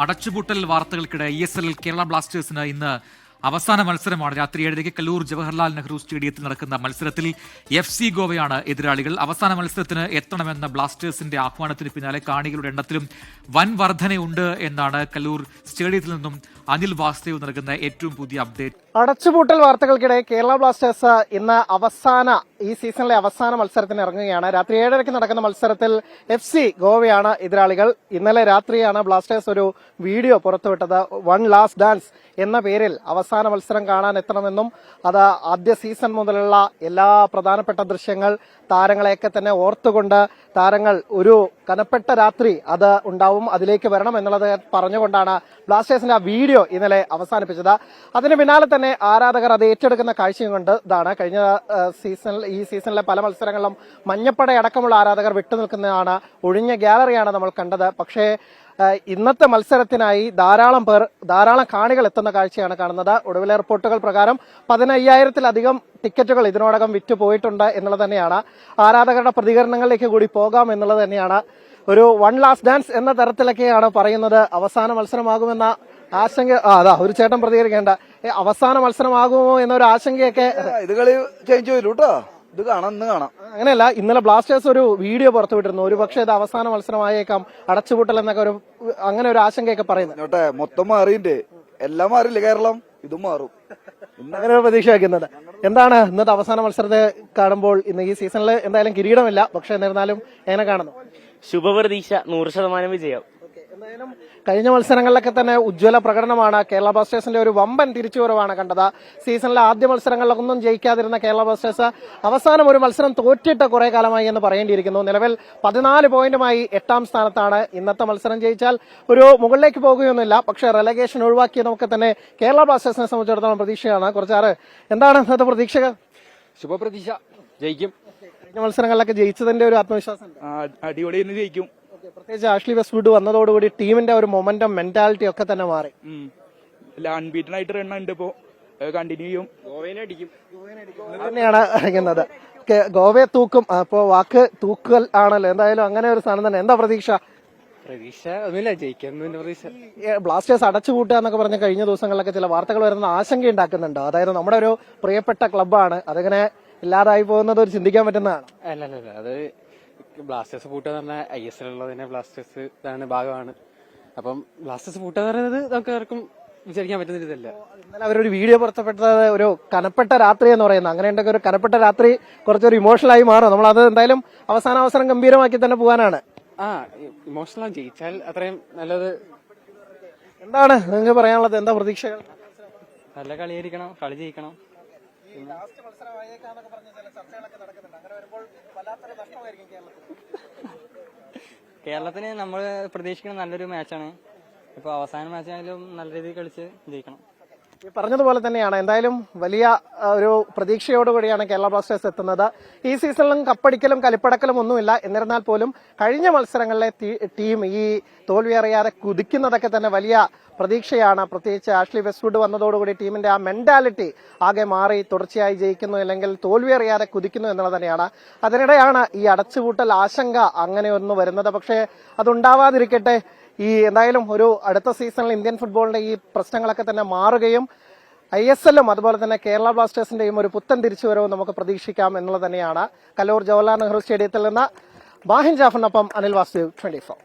അടച്ചുപൂട്ടൽ വാർത്തകൾക്കിടെ ESL കേരള ബ്ലാസ്റ്റേഴ്സിന് ഇന്ന് അവസാന മത്സരമാണ്. രാത്രി 7:30 കല്ലൂർ ജവഹർലാൽ നെഹ്റു സ്റ്റേഡിയത്തിൽ നടക്കുന്ന മത്സരത്തിൽ FC ഗോവയാണ് എതിരാളികൾ. അവസാന മത്സരത്തിന് എത്തണമെന്ന ബ്ലാസ്റ്റേഴ്സിന്റെ ആഹ്വാനത്തിന് പിന്നാലെ കാണികളുടെ എണ്ണത്തിലും വൻ വർധനയുണ്ട് എന്നാണ് കല്ലൂർ സ്റ്റേഡിയത്തിൽ നിന്നും അനിൽ വാസുദേവ് നൽകുന്ന ഏറ്റവും പുതിയ അപ്ഡേറ്റ്. അടച്ചുപൂട്ടൽ വാർത്തകൾക്കിടെ കേരള ബ്ലാസ്റ്റേഴ്സ് ഇന്ന് ഈ സീസണിലെ അവസാന മത്സരത്തിന് ഇറങ്ങുകയാണ്. രാത്രി 7:30 നടക്കുന്ന മത്സരത്തിൽ FC ഗോവയാണ് എതിരാളികൾ. ഇന്നലെ രാത്രിയാണ് ബ്ലാസ്റ്റേഴ്സ് ഒരു വീഡിയോ പുറത്തുവിട്ടത്. വൺ ലാസ്റ്റ് ഡാൻസ് എന്ന പേരിൽ അവസാന മത്സരം കാണാൻ എത്തണമെന്നും അത് ആദ്യ സീസൺ മുതലുള്ള എല്ലാ പ്രധാനപ്പെട്ട ദൃശ്യങ്ങൾ താരങ്ങളെയൊക്കെ തന്നെ ഓർത്തുകൊണ്ട് താരങ്ങൾ ഒരു കനപ്പെട്ട രാത്രി അത് ഉണ്ടാവും, അതിലേക്ക് വരണം എന്നുള്ളത് പറഞ്ഞുകൊണ്ടാണ് ബ്ലാസ്റ്റേഴ്സിന്റെ ആ വീഡിയോ ഇന്നലെ അവസാനിപ്പിച്ചത്. അതിന് പിന്നാലെ തന്നെ ആരാധകർ അത് ഏറ്റെടുക്കുന്ന കാഴ്ചയും കൊണ്ട് ഇതാണ് കഴിഞ്ഞ ഈ സീസണിലെ പല മത്സരങ്ങളിലും മഞ്ഞപ്പടയടക്കമുള്ള ആരാധകർ വിട്ടുനിൽക്കുന്നതാണ്, ഒഴിഞ്ഞ ഗാലറിയാണ് നമ്മൾ കണ്ടത്. പക്ഷേ ഇന്നത്തെ മത്സരത്തിനായി ധാരാളം കാണികൾ എത്തുന്ന കാഴ്ചയാണ് കാണുന്നത്. ഒടുവിലെ റിപ്പോർട്ടുകൾ പ്രകാരം 15,000-ലധികം ടിക്കറ്റുകൾ ഇതിനോടകം വിറ്റുപോയിട്ടുണ്ട് എന്നുള്ളത് തന്നെയാണ്. ആരാധകരുടെ പ്രതികരണങ്ങളിലേക്ക് കൂടി പോകാം എന്നുള്ളത് തന്നെയാണ്. ഒരു വൺ ലാസ്റ്റ് ഡാൻസ് എന്ന തരത്തിലൊക്കെയാണ് പറയുന്നത്. അവസാന മത്സരമാകുമെന്ന ആശങ്ക ഒരു ചേട്ടൻ പ്രതികരിക്കേണ്ട, അവസാന മത്സരമാകുമോ എന്നൊരു ആശങ്കയൊക്കെ ഇത് കളി ചേഞ്ച് വരും കേട്ടോ. ഇത് കാണാം, ഇന്ന് കാണാം. അങ്ങനെയല്ല, ഇന്നലെ ബ്ലാസ്റ്റേഴ്സ് ഒരു വീഡിയോ പുറത്തുവിട്ടിരുന്നു. ഒരു പക്ഷേ ഇത് അവസാന മത്സരമായേക്കാം, അടച്ചുപൂട്ടൽ എന്നൊക്കെ അങ്ങനെ ഒരു ആശങ്കയൊക്കെ പറയുന്നത്. മൊത്തം മാറിയില്ലേ, എല്ലാം മാറിയില്ലേ കേരളം, ഇതും മാറും. അങ്ങനെ ഒരു പ്രതീക്ഷ വയ്ക്കുന്നത്. എന്താണ് ഇന്നത്തെ അവസാന മത്സരത്തെ കാണുമ്പോൾ? ഇന്ന് ഈ സീസണിൽ എന്തായാലും കിരീടമില്ല, പക്ഷെ എന്നിരുന്നാലും എങ്ങനെ കാണുന്നു? ശുഭപ്രതീക്ഷ, 100% വിജയം. എന്തായാലും കഴിഞ്ഞ മത്സരങ്ങളിലൊക്കെ തന്നെ ഉജ്ജ്വല പ്രകടനമാണ്. കേരള ബ്ലാസ്റ്റേഴ്സിന്റെ ഒരു വമ്പൻ തിരിച്ചുവരവാണ് കണ്ടത്. സീസണിലെ ആദ്യ മത്സരങ്ങളിലൊന്നും ജയിക്കാതിരുന്ന കേരള ബ്ലാസ്റ്റേഴ്സ് അവസാനം ഒരു മത്സരം തോറ്റിട്ട് കുറെ കാലമായി എന്ന് പറയേണ്ടിയിരിക്കുന്നു. നിലവിൽ 14 പോയിന്റുമായി 8ാം സ്ഥാനത്താണ്. ഇന്നത്തെ മത്സരം ജയിച്ചാൽ ഒരു മുകളിലേക്ക് പോകുകയൊന്നുമില്ല, പക്ഷേ റെലഗേഷൻ ഒഴിവാക്കിയതൊക്കെ തന്നെ കേരള ബ്ലാസ്റ്റേഴ്സിനെ സംബന്ധിച്ചിടത്തോളം പ്രതീക്ഷയാണ്. കുറച്ചാറ് എന്താണ് ഇന്നത്തെ പ്രതീക്ഷകൾ? ശുഭപ്രതീക്ഷ, ജയിക്കും. കഴിഞ്ഞ മത്സരങ്ങളിലൊക്കെ ജയിച്ചതിന്റെ ഒരു ആത്മവിശ്വാസം അടിപൊളി ജയിക്കും. പ്രത്യേകിച്ച് ആഷ്ലി വെസ്റ്റ്വുഡ് വന്നതോടുകൂടി ടീമിന്റെ ഒരു മൊമെന്റം, മെന്റാലിറ്റി ഒക്കെ തന്നെ മാറി. അൺബീറ്റൻ ആയിട്ട് റൺ ഉണ്ട്, ഇപ്പോ കണ്ടിന്യൂ ചെയ്യും. തന്നെയാണ് അറിയുന്നത്. ഗോവയെ തൂക്കും. അപ്പോ വാക്ക് തൂക്കൽ ആണല്ലോ. എന്തായാലും അങ്ങനെ ഒരു സ്ഥാനം തന്നെ. എന്താ പ്രതീക്ഷ? ഒന്നുമില്ല, ജയിക്കുന്ന പ്രതീക്ഷ. ബ്ലാസ്റ്റേഴ്സ് അടച്ചുപൂട്ടുക എന്നൊക്കെ പറഞ്ഞ കഴിഞ്ഞ ദിവസങ്ങളിലൊക്കെ ചില വാർത്തകൾ വരുന്ന ആശങ്ക ഉണ്ടാക്കുന്നുണ്ട്. അതായത് നമ്മുടെ ഒരു പ്രിയപ്പെട്ട ക്ലബ്ബാണ്, അതിങ്ങനെ ഇല്ലാതായി പോകുന്നത് ഒരു ചിന്തിക്കാൻ പറ്റുന്നതാണ്. അല്ല, അത് ബ്ലാസ്റ്റേഴ്സ് പൂട്ടുക എന്ന് പറഞ്ഞാൽ ISL ഉള്ളതിനെ ബ്ലാസ്റ്റേഴ്സ് ഭാഗമാണ്. അപ്പം ബ്ലാസ്റ്റേഴ്സ് പൂട്ടുക എന്ന് പറയുന്നത് നമുക്ക് ആർക്കും വിചാരിക്കാൻ പറ്റുന്നില്ല. ഇന്നലെ അവരൊരു വീഡിയോ പുറത്തുപ്പെട്ടത് ഒരു കനപ്പെട്ട രാത്രി എന്ന് പറയുന്നത്. അങ്ങനെ ഉണ്ടെങ്കിൽ ഒരു കനപ്പെട്ട രാത്രി കുറച്ചൊരു ഇമോഷണലായി മാറും. നമ്മളത് എന്തായാലും അവസരം ഗംഭീരമാക്കി തന്നെ പോകാനാണ്. ഇമോഷണൽ ജയിച്ചാൽ അത്രയും നല്ലത്. എന്താണ് നിങ്ങൾക്ക് പറയാനുള്ളത്? എന്താ പ്രതീക്ഷകൾ? നല്ല കളിയായിരിക്കണം, കളി ജയിക്കണം. കേരളത്തിന് നമ്മൾ പ്രതീക്ഷിക്കുന്ന നല്ലൊരു മാച്ചാണ്. ഇപ്പൊ അവസാന മാച്ചായാലും നല്ല രീതിയിൽ കളിച്ച് ജയിക്കണം. ഈ പറഞ്ഞതുപോലെ തന്നെയാണ്. എന്തായാലും വലിയ ഒരു പ്രതീക്ഷയോടുകൂടിയാണ് കേരള ബ്ലാസ്റ്റേഴ്സ് എത്തുന്നത്. ഈ സീസണിലും കപ്പടിക്കലും കലിപ്പടക്കലും ഒന്നുമില്ല. എന്നിരുന്നാൽ പോലും കഴിഞ്ഞ മത്സരങ്ങളിലെ ടീം ഈ തോൽവി അറിയാതെ കുതിക്കുന്നതൊക്കെ തന്നെ വലിയ പ്രതീക്ഷയാണ്. പ്രത്യേകിച്ച് ആഷ്ലി വെസ്റ്റ്വുഡ് വന്നതോടുകൂടി ടീമിന്റെ ആ മെന്റാലിറ്റി ആകെ മാറി. തുടർച്ചയായി ജയിക്കുന്നു അല്ലെങ്കിൽ തോൽവി അറിയാതെ കുതിക്കുന്നു എന്നുള്ളത് തന്നെയാണ്. അതിനിടെയാണ് ഈ അടച്ചുപൂട്ടൽ ആശങ്ക അങ്ങനെ ഒന്ന് വരുന്നത്. പക്ഷേ അതുണ്ടാവാതിരിക്കട്ടെ. എന്തായാലും ഒരു അടുത്ത സീസണിൽ ഇന്ത്യൻ ഫുട്ബോളിന്റെ ഈ പ്രശ്നങ്ങളൊക്കെ തന്നെ മാറുകയും ISLും അതുപോലെ തന്നെ കേരള ബ്ലാസ്റ്റേഴ്സിന്റെയും ഒരു പുത്തൻ തിരിച്ചുവരവും നമുക്ക് പ്രതീക്ഷിക്കാം എന്നുള്ളത് തന്നെയാണ്. കല്ലൂർ ജവഹർലാൽ നെഹ്റു സ്റ്റേഡിയത്തിൽ നിന്ന് ബാഹിൻ ജാഫറിനൊപ്പം അനിൽ വാസുദേവ്, 24.